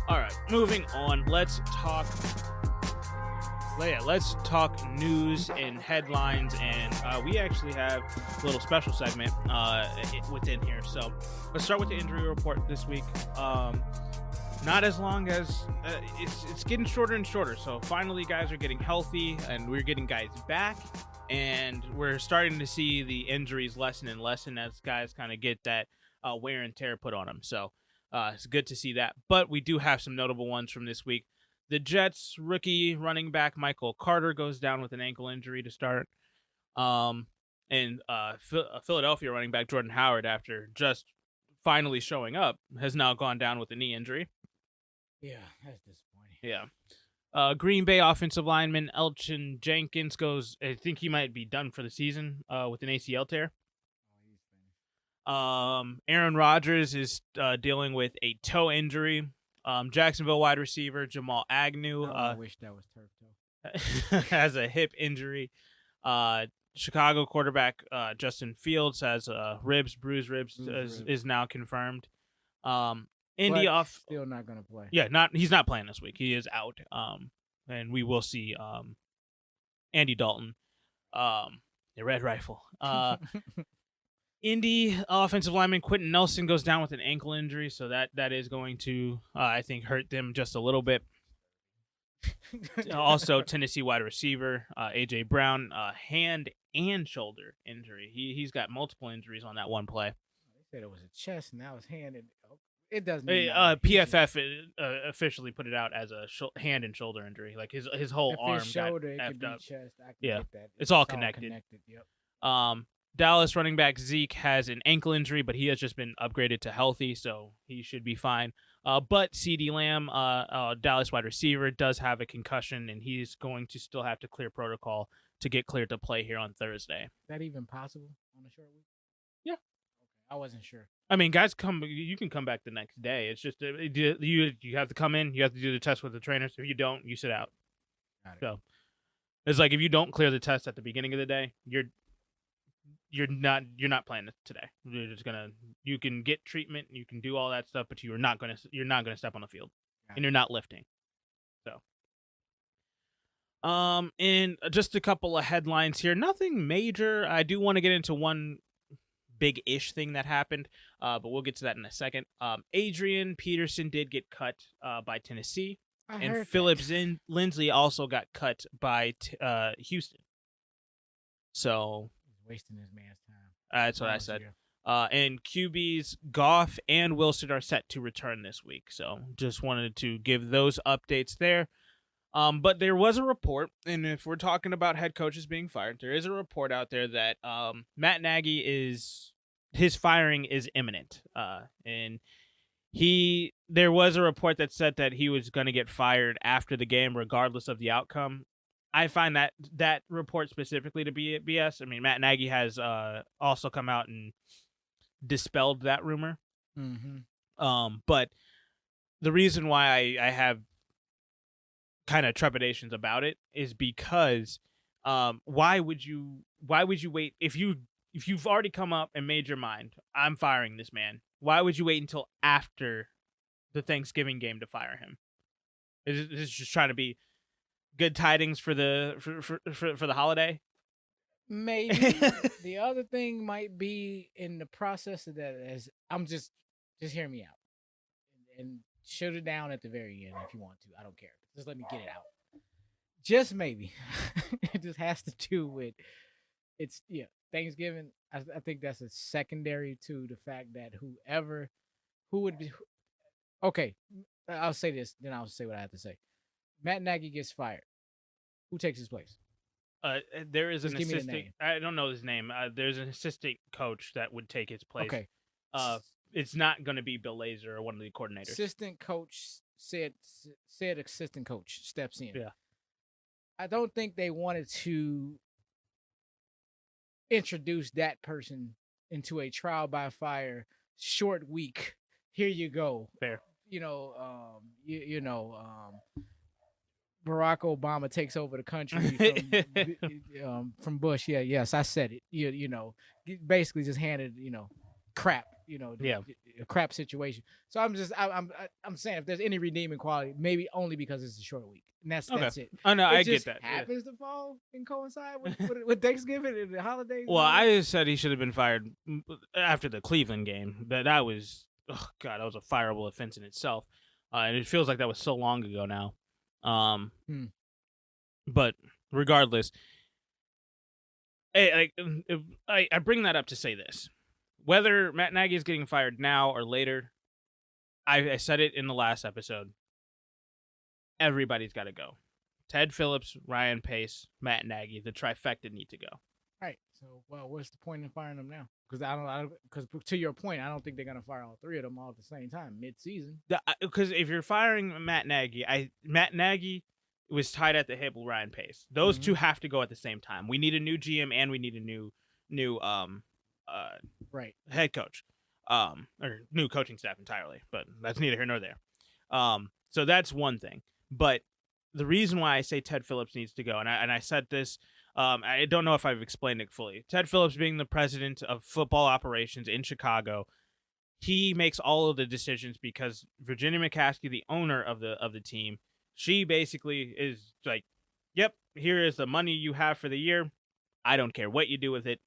All right, moving on. Let's talk news and headlines, and we actually have a little special segment within here. So let's start with the injury report this week. Not as long as it's getting shorter and shorter. So finally, guys are getting healthy, and we're getting guys back, and we're starting to see the injuries lessen and lessen as guys kind of get that wear and tear put on them. So it's good to see that. But we do have some notable ones from this week. The Jets rookie running back Michael Carter goes down with an ankle injury to start. And Philadelphia running back Jordan Howard, after just finally showing up, has now gone down with a knee injury. Yeah, that's disappointing. Yeah. Green Bay offensive lineman Elgton Jenkins goes, I think he might be done for the season with an ACL tear. Aaron Rodgers is dealing with a toe injury. Jacksonville wide receiver Jamal Agnew I wish that was turf toe. Has a hip injury. Chicago quarterback Justin Fields has bruised ribs is now confirmed. Indy still not going to play. Yeah, he's not playing this week. He is out. And we will see Andy Dalton, the Red Rifle. Indy offensive lineman Quentin Nelson goes down with an ankle injury, so that is going to, I think, hurt them just a little bit. Also, Tennessee wide receiver A.J. Brown, hand and shoulder injury. He's got multiple injuries on that one play. They said it was a chest, and now it's hand. It doesn't. PFF officially put it out as a hand and shoulder injury. Like his whole arm shoulder, got it could be up. chest. I can Yeah, get that. it's all connected. Yep. Dallas running back Zeke has an ankle injury, but he has just been upgraded to healthy, so he should be fine. But CeeDee Lamb, Dallas wide receiver, does have a concussion, and he's going to still have to clear protocol to get cleared to play here on Thursday. Is that even possible on a short week? Yeah. Okay, I wasn't sure. I mean, guys, you can come back the next day. It's just you have to come in, you have to do the test with the trainers. If you don't, you sit out. So it's like if you don't clear the test at the beginning of the day, you're not playing today. You can get treatment, you can do all that stuff, but you're not gonna step on the field, and you're not lifting. So, and just a couple of headlines here. Nothing major. I do want to get into one big-ish thing that happened, but we'll get to that in a second. Adrian Peterson did get cut by Tennessee, and Phillips Lindsay also got cut by Houston. So. Wasting his man's time. That's what I said. And QBs Goff and Wilson are set to return this week. So just wanted to give those updates there. But there was a report, and if we're talking about head coaches being fired, there is a report out there that Matt Nagy his firing is imminent. And there was a report that said that he was going to get fired after the game, regardless of the outcome. I find that report specifically to be BS. I mean, Matt Nagy has also come out and dispelled that rumor. Mm-hmm. But the reason why I have kind of trepidations about it is because why would you wait if you've already come up and made your mind, I'm firing this man? Why would you wait until after the Thanksgiving game to fire him? Is this just trying to be good tidings for the holiday? Maybe. The other thing might be in the process of that is I'm just hear me out and shoot it down at the very end if you want to. I don't care. Just let me get it out. Just maybe. It just has to do with Thanksgiving. I think that's a secondary to the fact that who would be okay. I'll say this, then I'll say what I have to say. Matt Nagy gets fired. Who takes his place? There is an assistant. I don't know his name. There's an assistant coach that would take his place. Okay. It's not going to be Bill Lazor or one of the coordinators. Assistant coach said assistant coach steps in. Yeah. I don't think they wanted to introduce that person into a trial by fire short week. Here you go. Fair. Barack Obama takes over the country from Bush. Yeah, yes, I said it. Basically just handed, crap, Yeah. a crap situation. So I'm saying if there's any redeeming quality, maybe only because it's a short week, and that's it. Oh no, It I just get that. happens to fall and coincide with Thanksgiving and the holidays. Well, I said he should have been fired after the Cleveland game. That was, oh god, that was a fireable offense in itself, and it feels like that was so long ago now. But regardless, I bring that up to say this: whether Matt Nagy is getting fired now or later, I said it in the last episode. Everybody's got to go. Ted Phillips, Ryan Pace, Matt Nagy, the trifecta need to go. Right. So, well, what's the point in firing them now? Because to your point, I don't think they're gonna fire all three of them all at the same time mid-season. Because if you're firing Matt Nagy was tied at the hip with Ryan Pace. Those two have to go at the same time. We need a new GM and we need a new head coach, or new coaching staff entirely. But that's neither here nor there. So that's one thing. But the reason why I say Ted Phillips needs to go, and I said this, I don't know if I've explained it fully. Ted Phillips being the president of football operations in Chicago, he makes all of the decisions because Virginia McCaskey, the owner of the team, she basically is like, yep, here is the money you have for the year. I don't care what you do with it.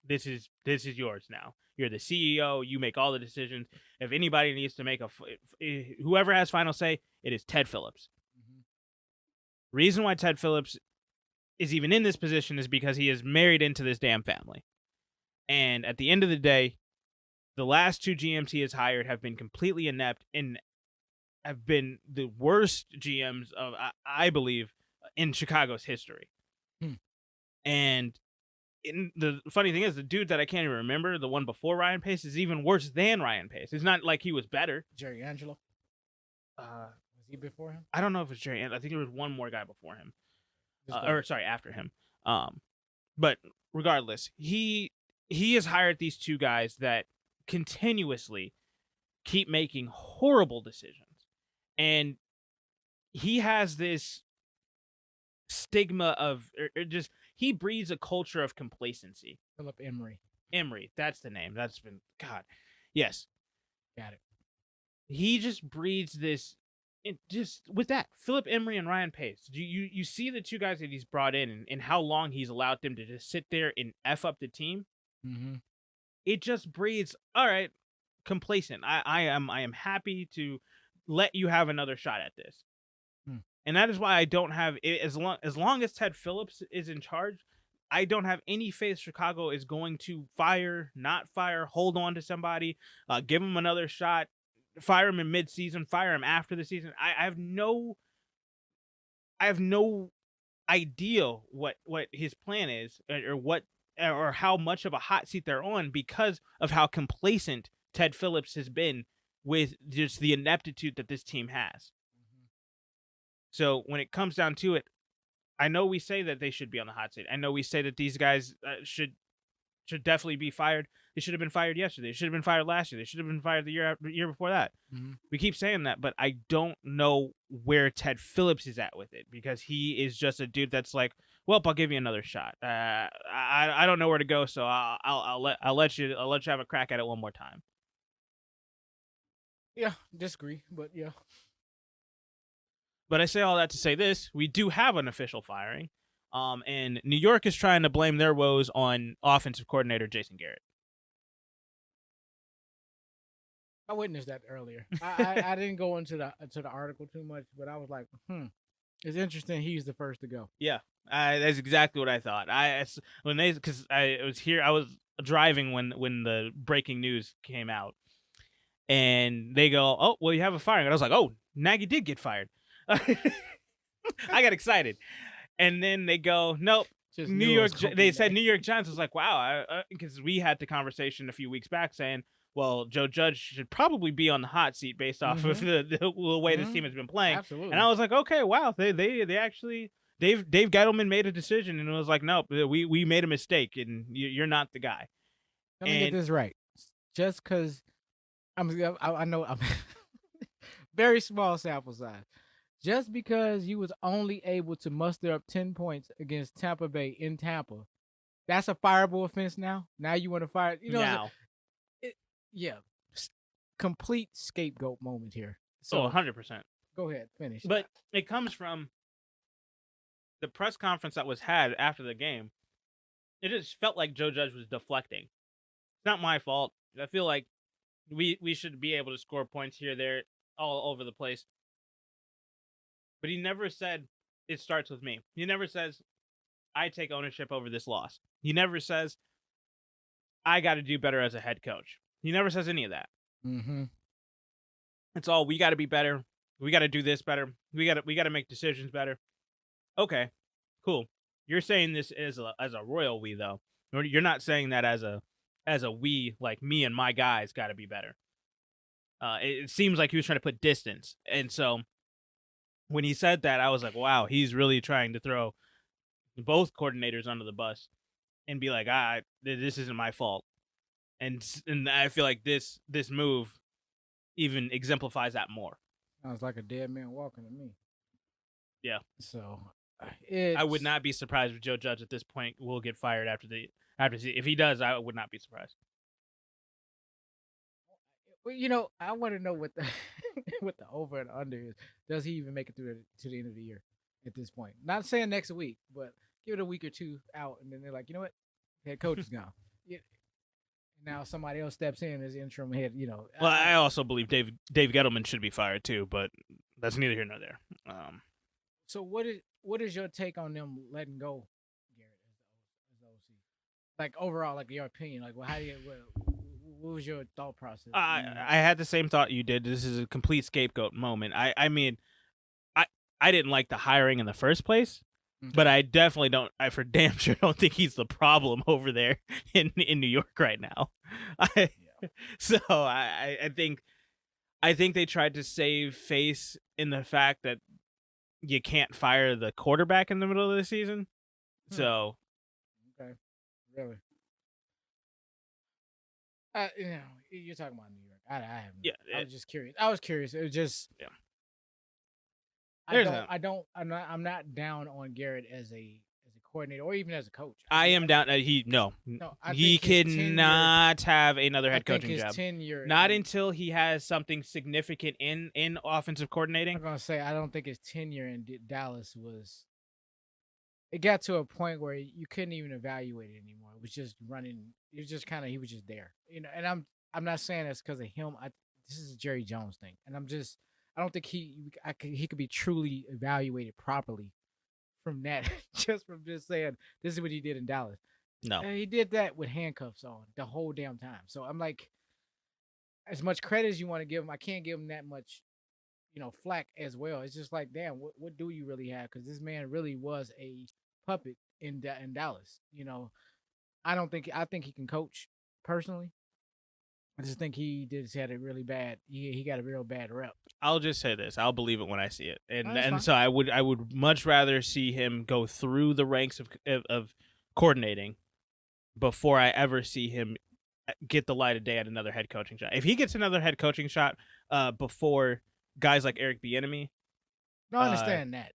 This is yours now. You're the CEO. You make all the decisions. If anybody needs to make whoever has final say, it is Ted Phillips. Reason why Ted Phillips is even in this position is because he is married into this damn family. And at the end of the day, the last two GMs he has hired have been completely inept and have been the worst GMs of, I believe, in Chicago's history. And the funny thing is, the dude that I can't even remember, the one before Ryan Pace, is even worse than Ryan Pace. It's not like he was better. Jerry Angelo? Was he before him? I don't know if it's Jerry. I think there was one more guy before him. After him. But regardless, he has hired these two guys that continuously keep making horrible decisions. And he has this stigma of, just, he breeds a culture of complacency. Philip Emery, that's the name. That's been, God. Yes. Got it. He just breeds this, just with that, Philip Emery and Ryan Pace. You see the two guys that he's brought in and how long he's allowed them to just sit there and F up the team. It just breeds, all right, complacent. I am happy to let you have another shot at this. And that is why I don't have, as long as Ted Phillips is in charge, I don't have any faith Chicago is going to fire, not fire, hold on to somebody, give him another shot, fire him in mid-season, fire him after the season. I have no idea what his plan is, or how much of a hot seat they're on, because of how complacent Ted Phillips has been with just the ineptitude that this team has. So when it comes down to it, I know we say that they should be on the hot seat. I know we say that these guys should definitely be fired. They should have been fired yesterday. They should have been fired last year. They should have been fired the year before that. We keep saying that, but I don't know where Ted Phillips is at with it, because he is just a dude that's like, well, I'll give you another shot. I don't know where to go, so I'll let you have a crack at it one more time. Yeah, disagree, but yeah. But I say all that to say this: we do have an official firing, and New York is trying to blame their woes on offensive coordinator Jason Garrett. I witnessed that earlier. I didn't go into the article too much, but I was like, it's interesting. He's the first to go. Yeah, that's exactly what I thought. I was driving when the breaking news came out, and they go, "Oh, well, you have a firing." And I was like, "Oh, Nagy did get fired." I got excited, and then they go, "Nope." Just New York. They said New York Giants. Was like, "Wow," because we had the conversation a few weeks back saying, well, Joe Judge should probably be on the hot seat based off of the way this team has been playing. Absolutely. And I was like, okay, wow, they actually, Dave Gettleman made a decision, and it was like, no, we made a mistake, and you're not the guy. Let me get this right. Just because I know I'm very small sample size. Just because you was only able to muster up 10 points against Tampa Bay in Tampa, that's a fireable offense now? Now you want to fire? Now. yeah, complete scapegoat moment here. So So 100%. go ahead, finish. But it comes from the press conference that was had after the game. It just felt like Joe Judge was deflecting. It's not my fault. I feel like we should be able to score points here, there, all over the place. But he never said it starts with me. He never says I take ownership over this loss. He never says I got to do better as a head coach. He never says any of that. Mm-hmm. It's all we got to be better. We got to do this better. We got to make decisions better. Okay, cool. You're saying this as a royal we though. You're not saying that as a we, like me and my guys got to be better. It seems like he was trying to put distance, and so when he said that, I was like, wow, he's really trying to throw both coordinators under the bus and be like, this isn't my fault. And I feel like this move even exemplifies that more. Sounds like a dead man walking to me. Yeah. So I would not be surprised if Joe Judge at this point will get fired after if he does. I would not be surprised. Well, I want to know what the what the over and under is. Does he even make it through to the end of the year at this point? Not saying next week, but give it a week or two out, and then they're like, you know what, head coach is gone. Yeah. Now somebody else steps in as interim head. Well, I also believe Dave Gettleman should be fired too, but that's neither here nor there. So what is your take on them letting go, Garrett, as the OC? Like overall, like your opinion, like how do you? What was your thought process? I had the same thought you did. This is a complete scapegoat moment. I mean, I didn't like the hiring in the first place, but I definitely don't. I for damn sure don't think he's the problem over there in New York right now. So I think they tried to save face in the fact that you can't fire the quarterback in the middle of the season. So okay, really. You're talking about New York. I haven't. Yeah, I was just curious. I was curious. It was just. Yeah. I'm not down on Garrett as a coordinator or even as a coach. I am down. He cannot have another head coaching job. Not until he has something significant in offensive coordinating. I'm gonna say I don't think his tenure in Dallas was. It got to a point where you couldn't even evaluate it anymore. It was just running. It was just he was just there, And I'm not saying that's because of him. This is a Jerry Jones thing, and I don't think he could be truly evaluated properly from that. Just from just saying this is what he did in Dallas. No, and he did that with handcuffs on the whole damn time. So I'm like, as much credit as you want to give him, I can't give him that much, flack as well. It's just like, damn, what do you really have? Because this man really was a puppet in Dallas. I think he can coach personally. I just think he had a really bad. He got a real bad rep. I'll just say this: I'll believe it when I see it, and so I would much rather see him go through the ranks of coordinating before I ever see him get the light of day at another head coaching shot. If he gets another head coaching shot before guys like Eric Bieniemy, no, I understand that.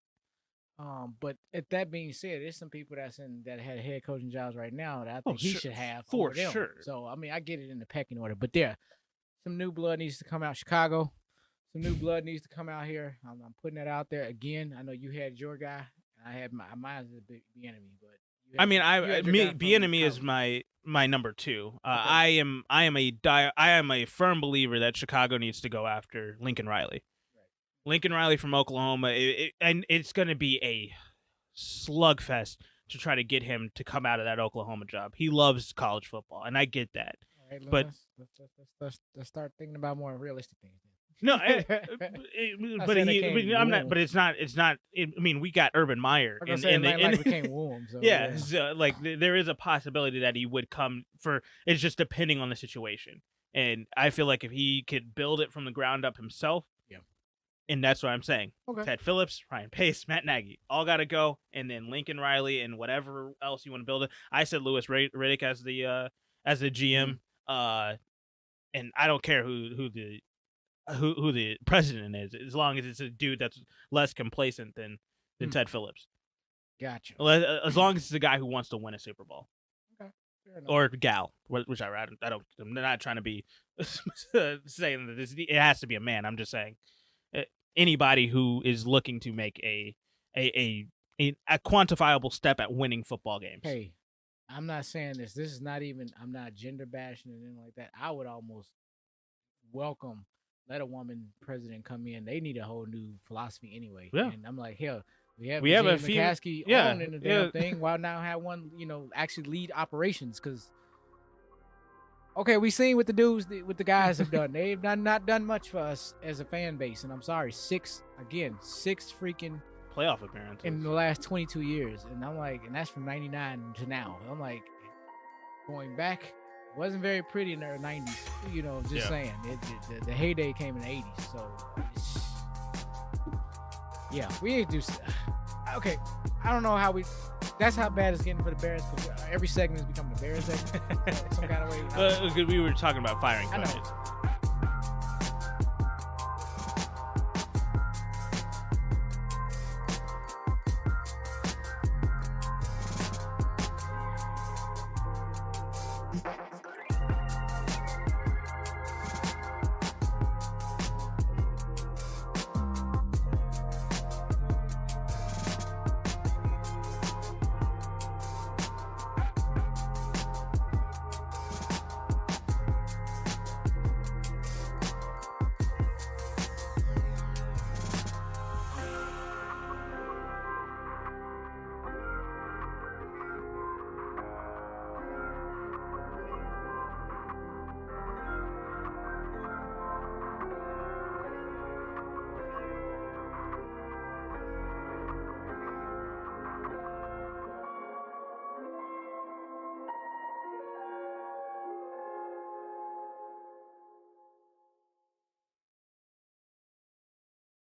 But that being said, there's some people that had head coaching jobs right now that I think he should have for sure. So I mean, I get it in the pecking order, but some new blood needs to come out. Chicago, some new blood needs to come out here. I'm putting that out there again. I know you had your guy. I had mine is a big Bieniemy, but Bieniemy is my number two. Okay. I am a firm believer that Chicago needs to go after Lincoln Riley. Lincoln Riley from Oklahoma, and it's going to be a slugfest to try to get him to come out of that Oklahoma job. He loves college football, and I get that. All right, but let's start thinking about more realistic things. No, but it's not. I mean, we got Urban Meyer, became warm. So, yeah. So, there is a possibility that he would come for. It's just depending on the situation, and I feel like if he could build it from the ground up himself. And that's what I'm saying. Okay. Ted Phillips, Ryan Pace, Matt Nagy, all got to go, and then Lincoln Riley and whatever else you want to build it. I said Louis Riddick as the GM, and I don't care who the president is, as long as it's a dude that's less complacent than Ted Phillips. Gotcha. As long as it's a guy who wants to win a Super Bowl. Okay. or gal, whichever. I don't. I'm not trying to be saying that it has to be a man. I'm just saying anybody who is looking to make a quantifiable step at winning football games. Hey, I'm not saying this. This is not even. I'm not gender bashing or anything like that. I would almost welcome let a woman president come in. They need a whole new philosophy anyway. Yeah. And I'm like, hell, we have a few McCaskey on in the damn thing. Why now have one, actually lead operations? Because okay, we seen what the dudes, what the guys have done. They've not done much for us as a fan base. And I'm sorry, six freaking playoff appearances in the last 22 years. And I'm like, and that's from 99 to now. I'm like, going back, wasn't very pretty in the 90s. Just saying. The heyday came in the 80s. So, yeah, we need to do. Okay, I don't know how that's how bad it's getting for the Bears. Every segment is becoming a Bears segment. Some kind of way. We were talking about firing coaches.